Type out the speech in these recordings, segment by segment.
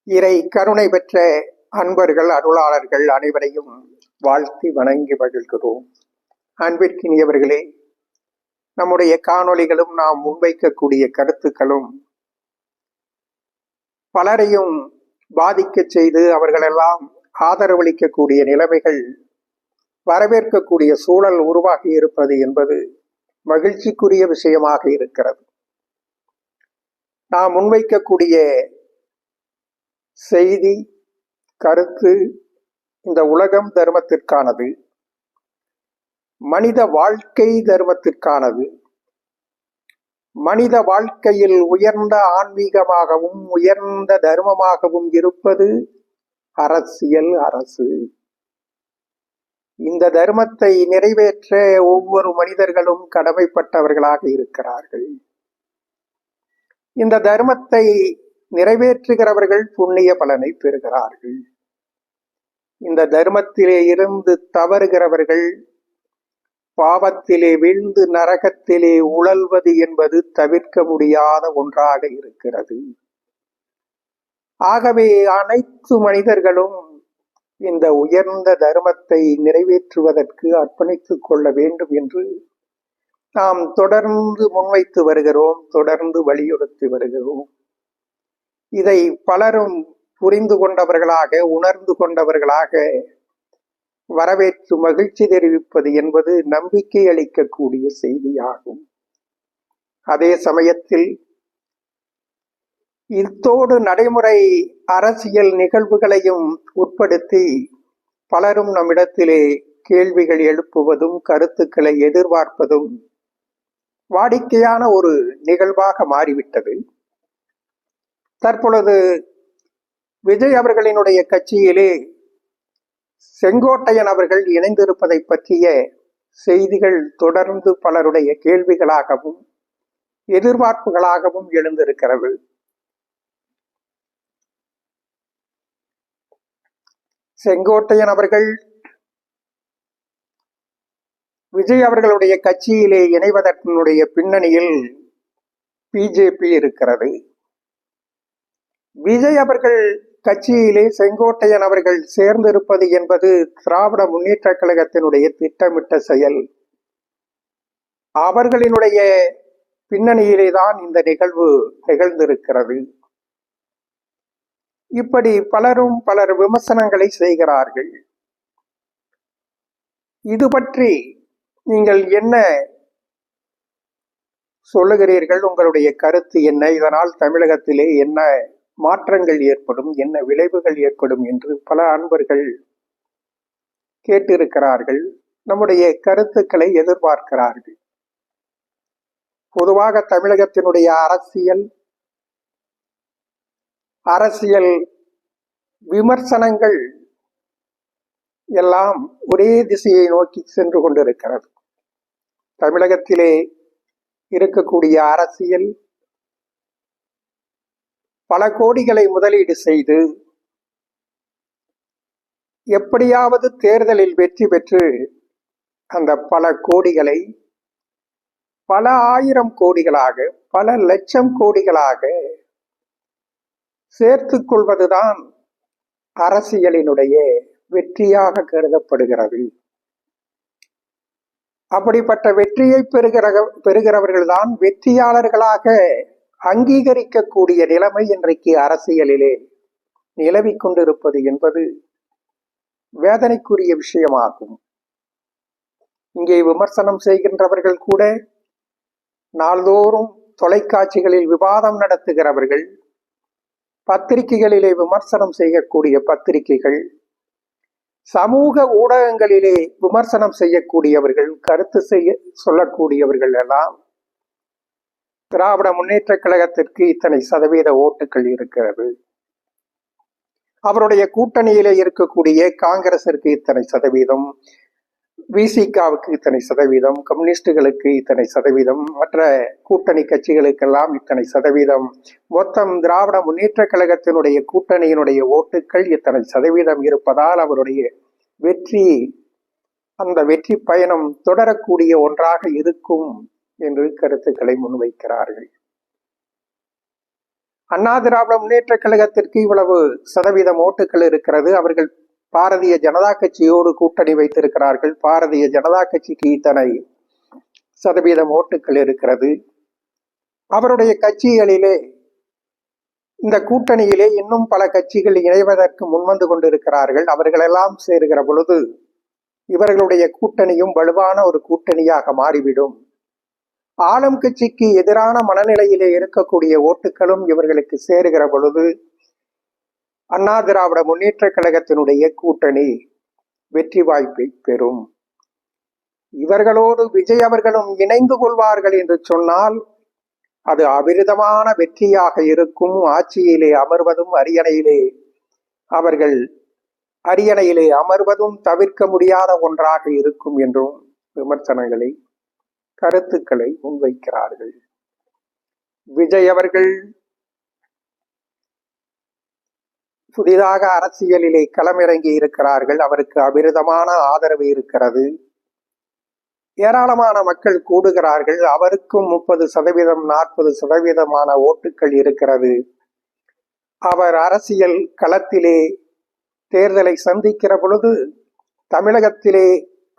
இறை கருணை பெற்ற அன்பர்கள் அருளாளர்கள் அனைவரையும் வாழ்த்தி வணங்கி மகிழ்கிறோம். அன்பிற்கினியவர்களே, நம்முடைய காணொளிகளும் நாம் முன்வைக்கக்கூடிய கருத்துக்களும் பலரையும் பாதிக்க செய்து அவர்களெல்லாம் ஆதரவளிக்கக்கூடிய நிலைமைகள் வரவேற்கக்கூடிய சூழல் உருவாகி இருப்பது என்பது மகிழ்ச்சிக்குரிய விஷயமாக இருக்கிறது. நாம் முன்வைக்கக்கூடிய செய்தி, கருத்து இந்த உலகம் தர்மத்திற்கானது, மனித வாழ்க்கை தர்மத்திற்கானது. மனித வாழ்க்கையில் உயர்ந்த ஆன்மீகமாகவும் உயர்ந்த தர்மமாகவும் இருப்பது அரசியல், அரசு. இந்த தர்மத்தை நிறைவேற்ற ஒவ்வொரு மனிதர்களும் கடமைப்பட்டவர்களாக இருக்கிறார்கள். இந்த தர்மத்தை நிறைவேற்றுகிறவர்கள் புண்ணிய பலனை பெறுகிறார்கள். இந்த தர்மத்திலே இருந்து தவறுகிறவர்கள் பாவத்திலே வீழ்ந்து நரகத்திலே உழல்வது என்பது தவிர்க்க முடியாத ஒன்றாக இருக்கிறது. ஆகவே அனைத்து மனிதர்களும் இந்த உயர்ந்த தர்மத்தை நிறைவேற்றுவதற்கு அர்ப்பணித்துக் கொள்ள வேண்டும் என்று நாம் தொடர்ந்து முன்வைத்து வருகிறோம், தொடர்ந்து வலியுறுத்தி வருகிறோம். இதை பலரும் புரிந்து கொண்டவர்களாக, உணர்ந்து கொண்டவர்களாக வரவேற்று மகிழ்ச்சி தெரிவிப்பது என்பது நம்பிக்கை அளிக்கக்கூடிய செய்தியாகும். அதே சமயத்தில் இத்தோடு நடைமுறை அரசியல் நிகழ்வுகளையும் உட்படுத்தி பலரும் நம்மிடத்திலே கேள்விகள் எழுப்புவதும் கருத்துக்களை எதிர்பார்ப்பதும் வாடிக்கையான ஒரு நிகழ்வாக மாறிவிட்டது. தற்பொழுது விஜய் அவர்களினுடைய கட்சியிலே செங்கோட்டையன் அவர்கள் இணைந்திருப்பதை பற்றிய செய்திகள் தொடர்ந்து பலருடைய கேள்விகளாகவும் எதிர்பார்ப்புகளாகவும் எழுந்திருக்கிறது. செங்கோட்டையன் அவர்கள் விஜய் அவர்களுடைய கட்சியிலே இணைவதற்குடைய பின்னணியில் பிஜேபி இருக்கிறது. விஜய் அவர்கள் கட்சியிலே செங்கோட்டையன் அவர்கள் சேர்ந்திருப்பது என்பது திராவிட முன்னேற்ற கழகத்தினுடைய திட்டமிட்ட செயல். அவர்களினுடைய பின்னணியிலே தான் இந்த நிகழ்வு நிகழ்ந்திருக்கிறது. இப்படி பலர் விமர்சனங்களை செய்கிறார்கள். இது பற்றி நீங்கள் என்ன சொல்லுகிறீர்கள்? உங்களுடைய கருத்து என்ன? இதனால் தமிழகத்திலே என்ன மாற்றங்கள் ஏற்படும், என்ன விளைவுகள் ஏற்படும் என்று பல அன்பர்கள் கேட்டிருக்கிறார்கள். நம்முடைய கருத்துக்களை எதிர்பார்க்கிறார்கள். பொதுவாக தமிழகத்தினுடைய அரசியல் விமர்சனங்கள் எல்லாம் ஒரே திசையை நோக்கி சென்று கொண்டிருக்கிறது. தமிழகத்திலே இருக்கக்கூடிய அரசியல் பல கோடிகளை முதலீடு செய்து எப்படியாவது தேர்தலில் வெற்றி பெற்று அந்த பல கோடிகளை பல ஆயிரம் கோடிகளாக, பல லட்சம் கோடிகளாக சேர்த்துக் கொள்வதுதான் அரசியலினுடைய வெற்றியாக கருதப்படுகிறது. அப்படிப்பட்ட வெற்றியை பெறுகிறவர்கள்தான் வெற்றியாளர்களாக அங்கீகரிக்கக்கூடிய நிலைமை இன்றைக்கு அரசியலிலே நிலவிக் கொண்டிருப்பது என்பது வேதனைக்குரிய விஷயமாகும். இங்கே விமர்சனம் செய்கின்றவர்கள் கூட நாள்தோறும் தொலைக்காட்சிகளில் விவாதம் நடத்துகிறவர்கள், பத்திரிகைகளிலே விமர்சனம் செய்யக்கூடிய பத்திரிகைகள், சமூக ஊடகங்களிலே விமர்சனம் செய்யக்கூடியவர்கள், கருத்து சொல்லக்கூடியவர்கள் எல்லாம் திராவிட முன்னேற்ற கழகத்திற்கு இத்தனை சதவீத ஓட்டுகள் இருக்கிறது, அவருடைய கூட்டணியிலே இருக்கக்கூடிய காங்கிரசிற்கு இத்தனை சதவீதம், விசிகாவுக்கு இத்தனை சதவீதம், கம்யூனிஸ்டுகளுக்கு இத்தனை சதவீதம், மற்ற கூட்டணி கட்சிகளுக்கெல்லாம் இத்தனை சதவீதம், மொத்தம் திராவிட முன்னேற்ற கழகத்தினுடைய கூட்டணியினுடைய ஓட்டுக்கள் இத்தனை சதவீதம் இருப்பதால் அவருடைய வெற்றி, அந்த வெற்றி பயணம் தொடரக்கூடிய ஒன்றாக இருக்கும் என்று கருத்துக்களை முன்வைக்கிறார்கள். அண்ணா திராவிட முன்னேற்ற கழகத்திற்கு இவ்வளவு சதவீதம் ஓட்டுகள் இருக்கிறது. அவர்கள் பாரதிய ஜனதா கட்சியோடு கூட்டணி வைத்திருக்கிறார்கள். பாரதிய ஜனதா கட்சிக்கு இத்தனை சதவீதம் ஓட்டுகள் இருக்கிறது. அவருடைய கட்சிகளிலே இந்த கூட்டணியிலே இன்னும் பல கட்சிகள் இணைவதற்கு முன்வந்து கொண்டிருக்கிறார்கள். அவர்களெல்லாம் சேருகிற பொழுது இவர்களுடைய கூட்டணியும் வலுவான ஒரு கூட்டணியாக மாறிவிடும். ஆளும் கட்சிக்கு எதிரான மனநிலையிலே இருக்கக்கூடிய ஓட்டுகளும் இவர்களுக்கு சேருகிற பொழுது அண்ணா திராவிட முன்னேற்ற கழகத்தினுடைய கூட்டணி வெற்றி வாய்ப்பை பெறும். இவர்களோடு விஜய் அவர்களும் இணைந்து கொள்வார்கள் என்று சொன்னால் அது அபிரிதமான வெற்றியாக இருக்கும். ஆட்சியிலே அமர்வதும் அரியணையிலே அமர்வதும் தவிர்க்க முடியாத ஒன்றாக இருக்கும் என்றும் விமர்சனங்களை கருத்துக்களை முன்வைக்கிறார்கள். விஜய் அவர்கள் புதிதாக அரசியலிலே களமிறங்கி இருக்கிறார்கள். அவருக்கு அபிரிதமான ஆதரவு இருக்கிறது. ஏராளமான மக்கள் கூடுகிறார்கள். அவருக்கும் 30% 40% ஓட்டுகள் இருக்கிறது. அவர் அரசியல் களத்திலே தேர்தலை சந்திக்கிற பொழுது தமிழகத்திலே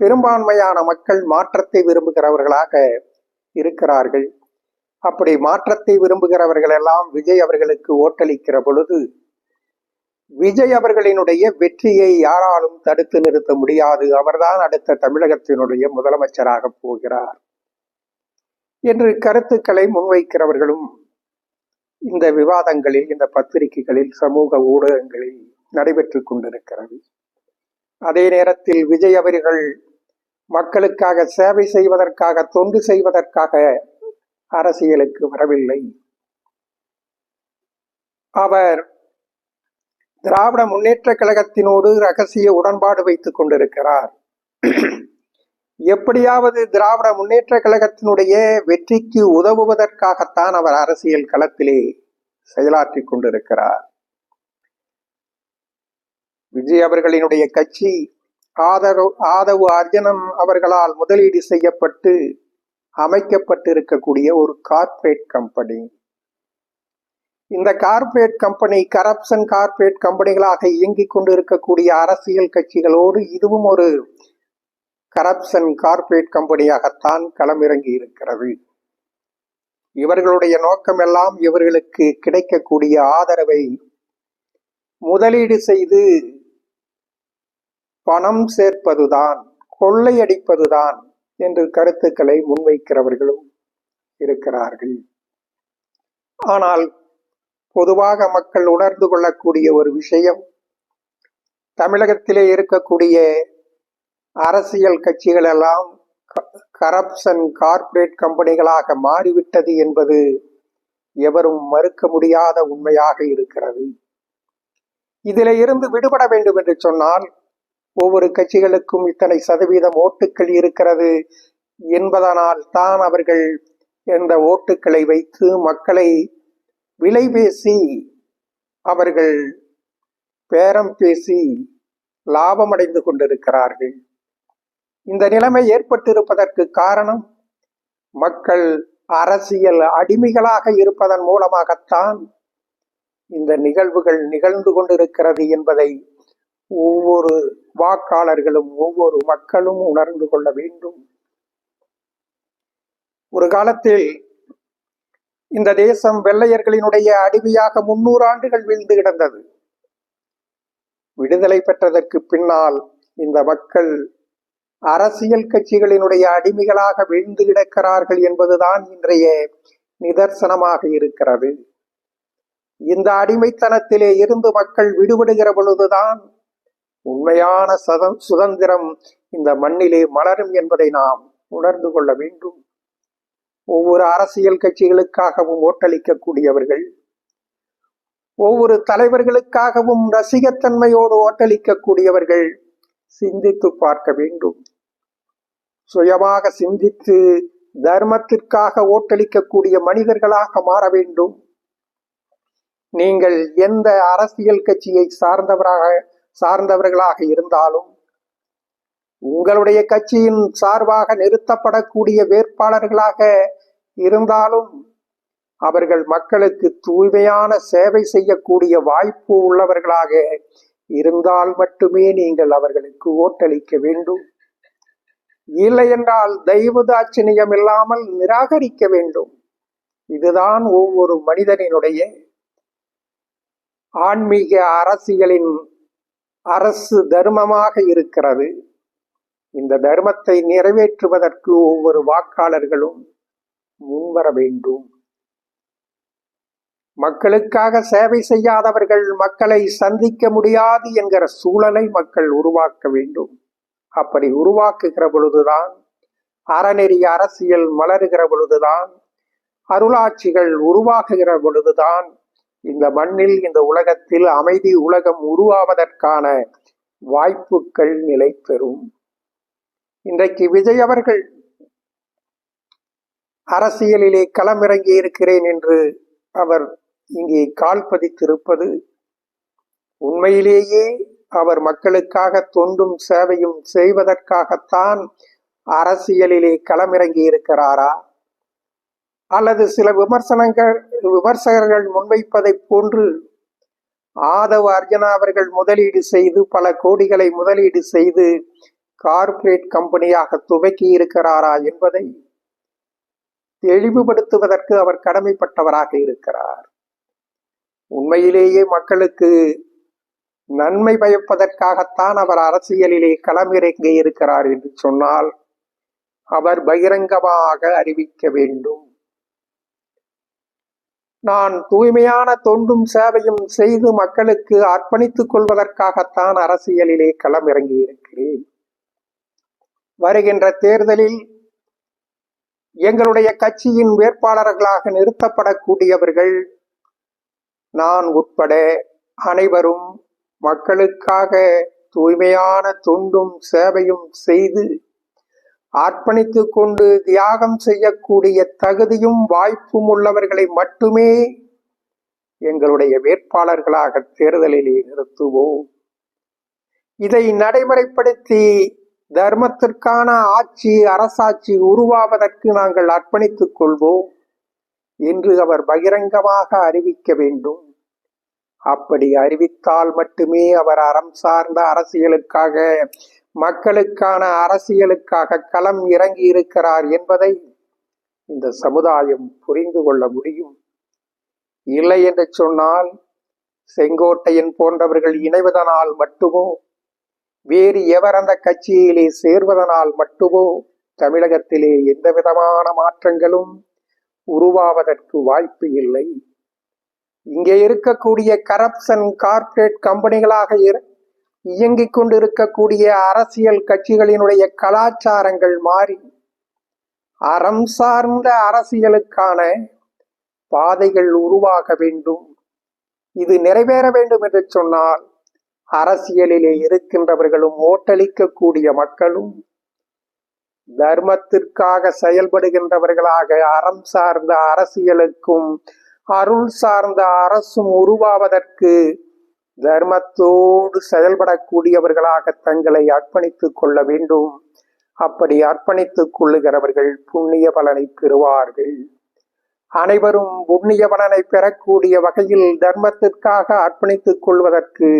பெரும்பான்மையான மக்கள் மாற்றத்தை விரும்புகிறவர்களாக இருக்கிறார்கள். அப்படி மாற்றத்தை விரும்புகிறவர்கள் எல்லாம் விஜய் அவர்களுக்கு ஓட்டளிக்கிற பொழுது விஜய் அவர்களினுடைய வெற்றியை யாராலும் தடுத்து நிறுத்த முடியாது. அவர்தான் அடுத்த தமிழகத்தினுடைய முதலமைச்சராக போகிறார் என்று கருத்துக்களை முன்வைக்கிறவர்களும் இந்த விவாதங்களில், இந்த பத்திரிகைகளில், சமூக ஊடகங்களில் நடைபெற்று கொண்டிருக்கிறது. அதே நேரத்தில் விஜய் அவர்கள் மக்களுக்காக சேவை செய்வதற்காக, தொண்டு செய்வதற்காக அரசியலுக்கு வரவில்லை. அவர் திராவிட முன்னேற்ற கழகத்தினோடு ரகசிய உடன்பாடு வைத்துக் கொண்டிருக்கிறார். எப்படியாவது திராவிட முன்னேற்ற கழகத்தினுடைய வெற்றிக்கு உதவுவதற்காகத்தான் அவர் அரசியல் களத்திலே செயலாற்றி கொண்டிருக்கிறார். விஜய் அவர்களினுடைய கட்சி ஆதவு அர்ஜுனன் அவர்களால் முதலீடு செய்யப்பட்டு அமைக்கப்பட்டிருக்கக்கூடிய ஒரு கார்ப்பரேட் கம்பெனி. இந்த கார்ப்பரேட் கம்பெனி கரப்ஷன் கார்ப்பரேட் கம்பெனிகளாக இயங்கிக் கொண்டிருக்கக்கூடிய அரசியல் கட்சிகளோடு இதுவும் ஒரு கரப்ஷன் கார்ப்பரேட் கம்பெனியாகத்தான் களமிறங்கி இருக்கிறது. இவர்களுடைய நோக்கம் எல்லாம் இவர்களுக்கு கிடைக்கக்கூடிய ஆதரவை முதலீடு செய்து பணம் சேர்ப்பதுதான், கொள்ளையடிப்பதுதான் என்று கருத்துக்களை முன்வைக்கிறவர்களும் இருக்கிறார்கள். ஆனால் பொதுவாக மக்கள் உணர்ந்து கொள்ளக்கூடிய ஒரு விஷயம், தமிழகத்திலே இருக்கக்கூடிய அரசியல் கட்சிகள் எல்லாம் கரப்ஷன் கார்ப்பரேட் கம்பெனிகளாக மாறிவிட்டது என்பது எவரும் மறுக்க முடியாத உண்மையாக இருக்கிறது. இதில் இருந்து விடுபட வேண்டும் என்று சொன்னால் ஒவ்வொரு கட்சிகளுக்கும் இத்தனை சதவீதம் ஓட்டுக்கள் இருக்கிறது என்பதனால் தான் அவர்கள் இந்த ஓட்டுக்களை வைத்து மக்களை விலை பேசி, அவர்கள் பேரம் பேசி லாபம் அடைந்து கொண்டிருக்கிறார்கள். இந்த நிலைமை ஏற்பட்டிருப்பதற்கு காரணம் மக்கள் அரசியல் அடிமைகளாக இருப்பதன் மூலமாகத்தான் இந்த நிகழ்வுகள் நிகழ்ந்து கொண்டிருக்கிறது என்பதை ஒவ்வொரு வாக்காளர்களும் ஒவ்வொரு மக்களும் உணர்ந்து கொள்ள வேண்டும். ஒரு காலத்தில் இந்த தேசம் வெள்ளையர்களினுடைய அடிமையாக 300 ஆண்டுகள் வீழ்ந்து கிடந்தது. விடுதலை பெற்றதற்கு பின்னால் இந்த மக்கள் அரசியல் கட்சிகளினுடைய அடிமைகளாக வீழ்ந்து கிடக்கிறார்கள் என்பதுதான் இன்றைய நிதர்சனமாக இருக்கிறது. இந்த அடிமைத்தனத்திலே இருந்து மக்கள் விடுபடுகிற பொழுதுதான் உண்மையான சுதந்திரம் இந்த மண்ணிலே மலரும் என்பதை நாம் உணர்ந்து கொள்ள வேண்டும். ஒவ்வொரு அரசியல் கட்சிகளுக்காகவும் ஓட்டளிக்கக்கூடியவர்கள், ஒவ்வொரு தலைவர்களுக்காகவும் ரசிகத்தன்மையோடு ஓட்டளிக்கக்கூடியவர்கள் சிந்தித்து பார்க்க வேண்டும். சுயமாக சிந்தித்து தர்மத்திற்காக ஓட்டளிக்கக்கூடிய மனிதர்களாக மாற வேண்டும். நீங்கள் எந்த அரசியல் கட்சியை சார்ந்தவர்களாக இருந்தாலும், உங்களுடைய கட்சியின் சார்பாக நிறுத்தப்படக்கூடிய வேட்பாளர்களாக இருந்தாலும், அவர்கள் மக்களுக்கு தூய்மையான சேவை செய்யக்கூடிய வாய்ப்பு உள்ளவர்களாக இருந்தால் மட்டுமே நீங்கள் அவர்களுக்கு ஓட்டளிக்க வேண்டும். இல்லை என்றால் தெய்வதாட்சிணியம் இல்லாமல் நிராகரிக்க வேண்டும். இதுதான் ஒவ்வொரு மனிதனினுடைய ஆன்மீக அரசியலின் அரசு தர்மமாக இருக்கிறது. இந்த தர்மத்தை நிறைவேற்றுவதற்கு ஒவ்வொரு வாக்காளர்களும் முன்வர வேண்டும். மக்களுக்காக சேவை செய்யாதவர்கள் மக்களை சந்திக்க முடியாது என்கிற சூழலை மக்கள் உருவாக்க வேண்டும். அப்படி உருவாக்குகிற பொழுதுதான் அறநெறி அரசியல் மலருகிற பொழுதுதான், அருளாட்சிகள் உருவாக்குகிற பொழுதுதான் இந்த மண்ணில், இந்த உலகத்தில் அமைதி உலகம் உருவாவதற்கான வாய்ப்புகள் நிலை பெறும். இன்றைக்கு விஜய் அவர்கள் அரசியலிலே களமிறங்கி இருக்கிறேன் என்று அவர் இங்கே கால் பதித்திருப்பது உண்மையிலேயே அவர் மக்களுக்காக தொண்டும் சேவையும் செய்வதற்காகத்தான் அரசியலிலே களமிறங்கி இருக்கிறாரா, அல்லது சில விமர்சகர்கள் முன்வைப்பதை போன்று ஆதவ அர்ஜுனா அவர்கள் முதலீடு செய்து பல கோடிகளை முதலீடு செய்து கார்ப்பரேட் கம்பெனியாக துவக்கி இருக்கிறாரா என்பதை தெளிவுபடுத்துவதற்கு அவர் கடமைப்பட்டவராக இருக்கிறார். உண்மையிலேயே மக்களுக்கு நன்மை பயப்பதற்காகத்தான் அவர் அரசியலிலே களமிறங்கி இருக்கிறார் என்று சொன்னால் அவர் பகிரங்கமாக அறிவிக்க வேண்டும். நான் தூய்மையான தொண்டும் சேவையும் செய்து மக்களுக்கு அர்ப்பணித்துக் கொள்வதற்காகத்தான் அரசியலிலே களமிறங்கி இருக்கிறேன். வருகின்ற தேர்தலில் எங்களுடைய கட்சியின் வேட்பாளர்களாக நிறுத்தப்படக்கூடியவர்கள் நான் உட்பட அனைவரும் மக்களுக்காக தூய்மையான தொண்டும் சேவையும் செய்து அர்ப்பணித்து கொண்டு தியாகம் செய்யக்கூடிய தகுதியும் வாய்ப்பும் உள்ளவர்களை மட்டுமே எங்களுடைய வேட்பாளர்களாக தேர்தலிலே நிறுத்துவோம். இதை நடைமுறைப்படுத்தி தர்மத்திற்கான ஆட்சி, அரசாட்சி உருவாவதற்கு நாங்கள் அர்ப்பணித்துக் கொள்வோம் என்று அவர் பகிரங்கமாக அறிவிக்க வேண்டும். அப்படி அறிவித்தால் மட்டுமே அவர் அறம் சார்ந்த அரசியலுக்காக, மக்களுக்கான அரசியலுக்காக களம் இறங்கி இருக்கிறார் என்பதை இந்த சமுதாயம் புரிந்து கொள்ள முடியும். இல்லை என்று சொன்னால் செங்கோட்டையன் போன்றவர்கள் இணைவதனால் மட்டுமோ, வேறு எவர் அந்த கட்சியிலே சேர்வதனால் மட்டுமோ தமிழகத்திலே எந்த விதமான மாற்றங்களும் உருவாவதற்கு வாய்ப்பு இல்லை. இங்கே இருக்கக்கூடிய கரப்ஷன் கார்ப்பரேட் கம்பெனிகளாக இயங்கிக் கொண்டிருக்கக்கூடிய அரசியல் கட்சிகளினுடைய கலாச்சாரங்கள் மாறி அறம் சார்ந்த அரசியலுக்கான பாதைகள் உருவாக வேண்டும். இது நிறைவேற வேண்டும் என்று சொன்னால் அரசியலிலே இருக்கின்றவர்களும் ஓட்டளிக்கக்கூடிய மக்களும் தர்மத்திற்காக செயல்படுகின்றவர்களாக அறம் சார்ந்த அரசியலுக்கும் அருள் சார்ந்த அரசும் உருவாவதற்கு தர்மத்தோடு செயல்படக்கூடியவர்களாக தங்களை அர்ப்பணித்துக் கொள்ள வேண்டும். அப்படி அர்ப்பணித்துக் கொள்ளுகிறவர்கள் புண்ணிய பலனை பெறுவார்கள். அனைவரும் புண்ணிய பலனை பெறக்கூடிய வகையில் தர்மத்திற்காக அர்ப்பணித்துக் கொள்வதற்கு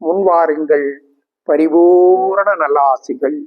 முன்வாருங்கள். பரிபூரண நல்லாசிகள்.